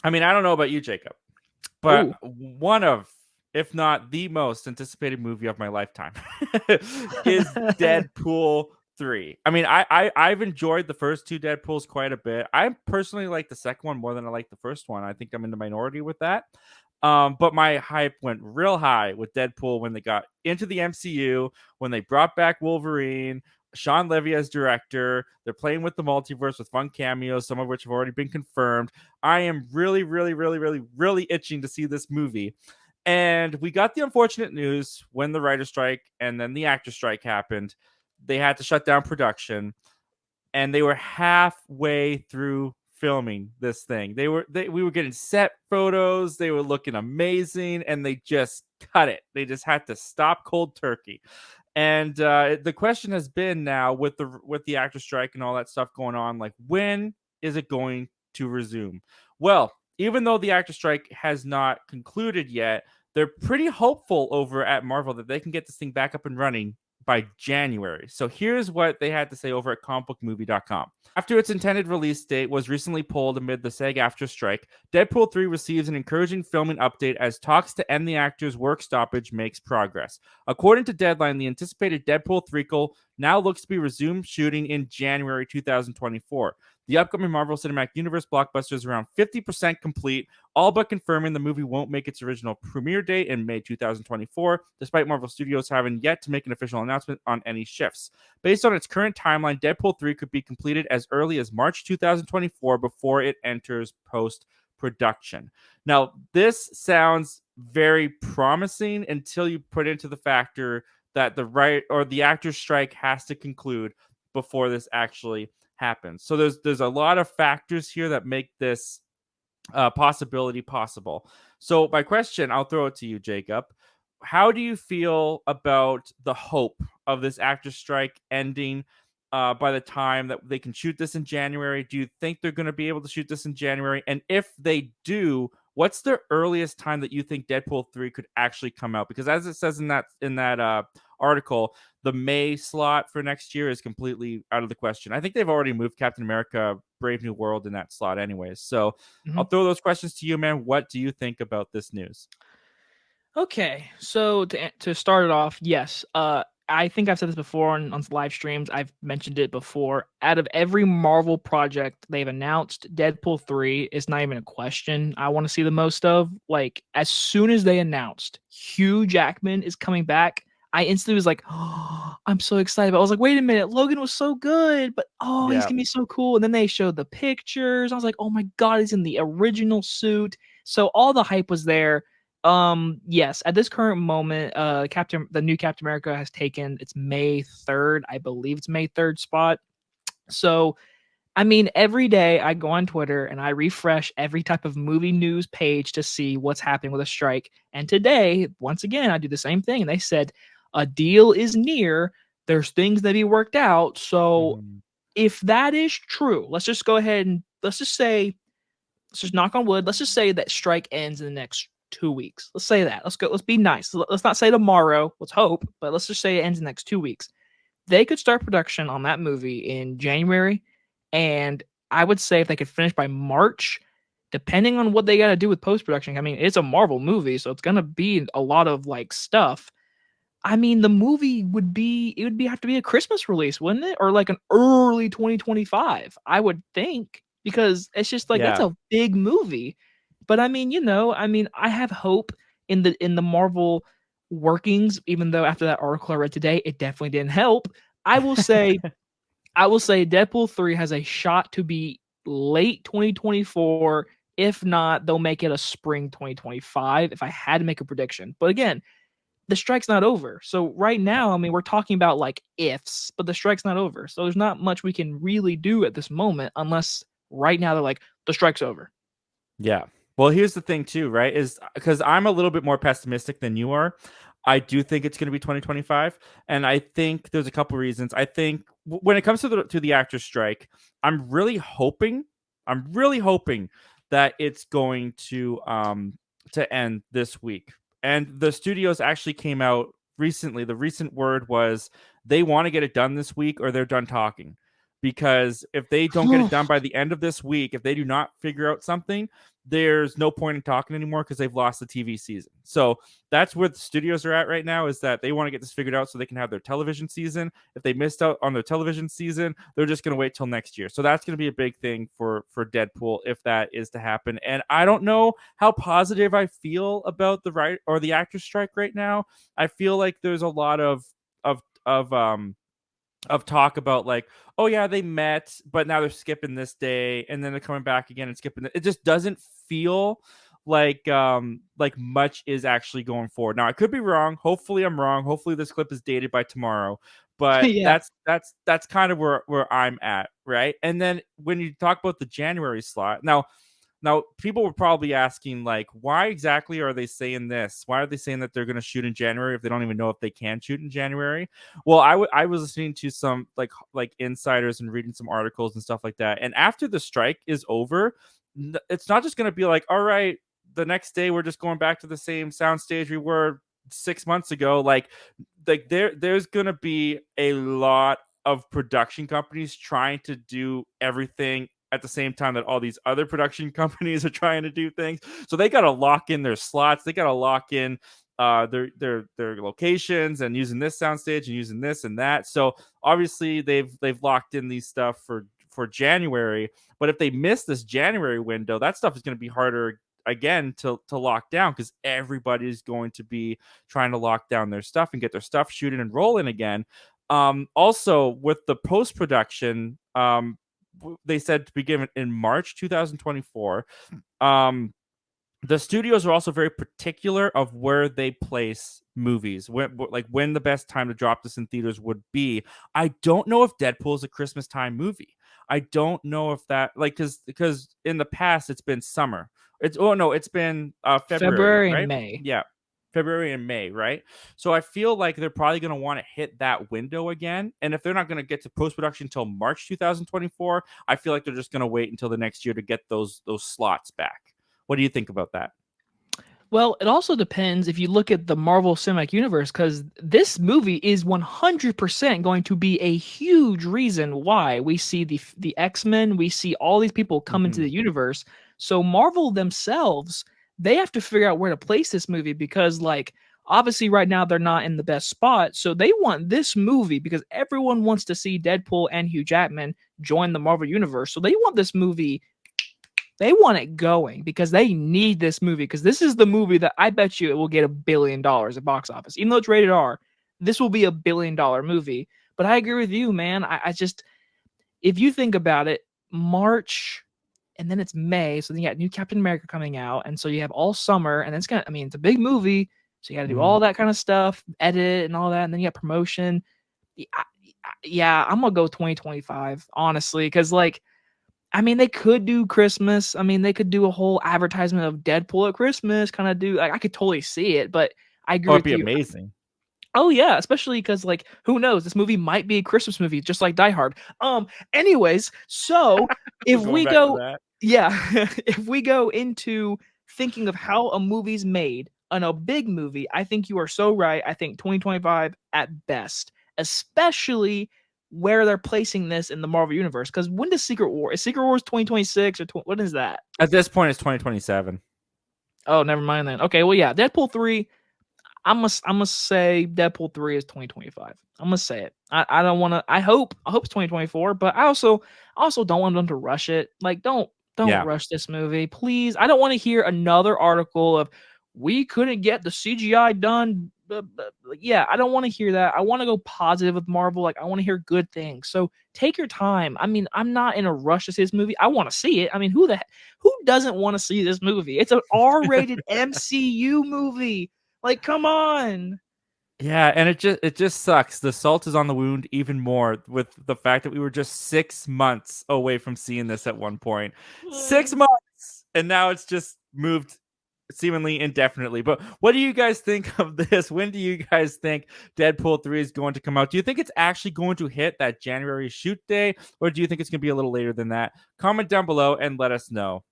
I mean, I don't know about you, Jacob, but Ooh. one of, if not the most anticipated movie of my lifetime is Deadpool 3. I mean, I've enjoyed the first two Deadpools quite a bit. I personally like the second one more than I like the first one. I think I'm in the minority with that. But my hype went real high with Deadpool when they got into the MCU, when they brought back Wolverine, Sean Levy as director. They're playing with the multiverse with fun cameos, some of which have already been confirmed. I am really, really, really, really, really itching to see this movie. And we got the unfortunate news when the writer strike and then the actor strike happened. They had to shut down production, and they were halfway through filming this thing. We were getting set photos, they were looking amazing, and they just cut it. They just had to stop cold turkey. And the question has been now with the actor strike and all that stuff going on, like when is it going to resume? Well, even though the actor strike has not concluded yet, they're pretty hopeful over at Marvel that they can get this thing back up and running by January. So here's what they had to say over at comicbookmovie.com. After its intended release date was recently pulled amid the SAG-AFTRA strike, Deadpool 3 receives an encouraging filming update as talks to end the actor's work stoppage makes progress. According to Deadline, the anticipated Deadpool 3 now looks to be resumed shooting in January 2024. The upcoming Marvel Cinematic Universe blockbuster is around 50% complete, all but confirming the movie won't make its original premiere date in May 2024, despite Marvel Studios having yet to make an official announcement on any shifts. Based on its current timeline, Deadpool 3 could be completed as early as March 2024 before it enters post-production. Now, this sounds very promising until you put into the factor that the actor strike has to conclude before this actually happens. So there's a lot of factors here that make this possibility possible. So my question, I'll throw it to you, Jacob. How do you feel about the hope of this actor strike ending by the time that they can shoot this in January? Do you think they're going to be able to shoot this in January? And if they do, what's the earliest time that you think Deadpool 3 could actually come out? Because as it says in that article, the May slot for next year is completely out of the question. I think they've already moved Captain America Brave New World in that slot anyways. So I'll throw those questions to you, man. What do you think about this news? Okay, so to start it off, yes, I think I've said this before on live streams. I've mentioned it before. Out of every Marvel project they've announced, Deadpool 3 is not even a question. I want to see the most of. Like, as soon as they announced Hugh Jackman is coming back, I instantly was like, oh, I'm so excited. But I was like, wait a minute, Logan was so good, but oh, he's Yeah. gonna be so cool. And then they showed the pictures. I was like, oh my god, he's in the original suit. So all the hype was there. Yes, at this current moment, the new Captain America has taken its May 3rd, I believe it's May 3rd spot. So, I mean, every day I go on Twitter and I refresh every type of movie news page to see what's happening with a strike. And today, once again, I do the same thing. And they said a deal is near. There's things that be worked out. So, Mhm. if that is true, let's just go ahead and let's just knock on wood. Let's just say that strike ends in the next 2 weeks. Let's say that. Let's go. Let's be nice. Let's not say tomorrow. Let's hope, but let's just say it ends in the next 2 weeks. They could start production on that movie in January, and I would say if they could finish by March, depending on what they got to do with post production. I mean, it's a Marvel movie, so it's gonna be a lot of like stuff. I mean, the movie would be have to be a Christmas release, wouldn't it? Or like an early 2025, I would think, because it's just like that's Yeah. a big movie. But I mean, I have hope in the Marvel workings, even though after that article I read today, it definitely didn't help. I will say I will say Deadpool 3 has a shot to be late 2024. If not, they'll make it a spring 2025 if I had to make a prediction. But again, the strike's not over. So right now, I mean, we're talking about like ifs, but the strike's not over. So there's not much we can really do at this moment unless right now they're like, the strike's over. Yeah. Well, here's the thing too, right? Is because I'm a little bit more pessimistic than you are. I do think it's going to be 2025, and I think there's a couple reasons. I think when it comes to the actor strike, I'm really hoping that it's going to end this week. And the studios actually came out recently. The recent word was they want to get it done this week or they're done talking. because if they don't get it done by the end of this week, if they do not figure out something, there's no point in talking anymore because they've lost the TV season. So that's where the studios are at right now, is that they want to get this figured out so they can have their television season. If they missed out on their television season, they're just going to wait till next year. So that's going to be a big thing for Deadpool if that is to happen. And I don't know how positive I feel about the right or the actor strike right now. I feel like there's a lot of talk about like, oh yeah, they met, but now they're skipping this day, and then they're coming back again and skipping. It just doesn't feel like much is actually going forward. Now I could be wrong. Hopefully I'm wrong. Hopefully this clip is dated by tomorrow. But Yeah. that's kind of where I'm at, right? And then when you talk about the January slot, now, people were probably asking, like, why exactly are they saying this? Why are they saying that they're going to shoot in January if they don't even know if they can shoot in January? Well, I was listening to some like insiders and reading some articles and stuff like that. And after the strike is over, it's not just going to be like, all right, the next day we're just going back to the same soundstage we were 6 months ago. Like there's going to be a lot of production companies trying to do everything at the same time that all these other production companies are trying to do things. So they got to lock in their slots. They got to lock in their locations and using this soundstage and using this and that. So obviously they've locked in these stuff for January. But if they miss this January window, that stuff is going to be harder again to lock down because everybody's going to be trying to lock down their stuff and get their stuff shooting and rolling again. Also with the post-production, they said to begin in March 2024. The studios are also very particular of where they place movies, when the best time to drop this in theaters would be. I don't know if Deadpool is a Christmas time movie. I don't know if that because in the past it's been summer. It's been February, February and right? May. Yeah. February and May, right? So I feel like they're probably going to want to hit that window again. And if they're not going to get to post-production until March 2024, I feel like they're just going to wait until the next year to get those slots back. What do you think about that? Well, it also depends if you look at the Marvel Cinematic Universe, because this movie is 100% going to be a huge reason why we see the X-Men, we see all these people come into the universe. So Marvel themselves, they have to figure out where to place this movie because, like, obviously right now they're not in the best spot. So they want this movie because everyone wants to see Deadpool and Hugh Jackman join the Marvel Universe. So they want this movie. They want it going because they need this movie because this is the movie that I bet you it will get $1 billion at box office. Even though it's rated R, this will be $1 billion movie. But I agree with you, man. I just, if you think about it, March and then it's May. So then you got new Captain America coming out. And so you have all summer and it's it's a big movie. So you got to do all that kind of stuff, edit and all that. And then you got promotion. Yeah, I'm going to go 2025, honestly, because they could do Christmas. They could do a whole advertisement of Deadpool at Christmas, kind of do. I could totally see it, but I agree with you. It'd be amazing. Oh yeah, especially because who knows? This movie might be a Christmas movie, just like Die Hard. Anyways, so if we go, if we go into thinking of how a movie's made on a big movie, I think you are so right. I think 2025 at best, especially where they're placing this in the Marvel universe. Because when does Secret War? Is Secret Wars 2026 or what is that? At this point, it's 2027. Oh, never mind then. Okay, well, yeah, Deadpool 3. I'm gonna say Deadpool 3 is 2025. I'm gonna say it. I don't want to. I hope it's 2024, but I also don't want them to rush it. Don't rush this movie, please. I don't want to hear another article of we couldn't get the CGI done. Yeah, I don't want to hear that. I want to go positive with Marvel. I want to hear good things. So take your time. I'm not in a rush to see this movie. I want to see it. Who doesn't want to see this movie? It's an R-rated MCU movie. Come on. Yeah, and it just sucks. The salt is on the wound even more with the fact that we were just 6 months away from seeing this at one point. 6 months! And now it's just moved seemingly indefinitely. But what do you guys think of this? When do you guys think Deadpool 3 is going to come out? Do you think it's actually going to hit that January shoot day? Or do you think it's going to be a little later than that? Comment down below and let us know.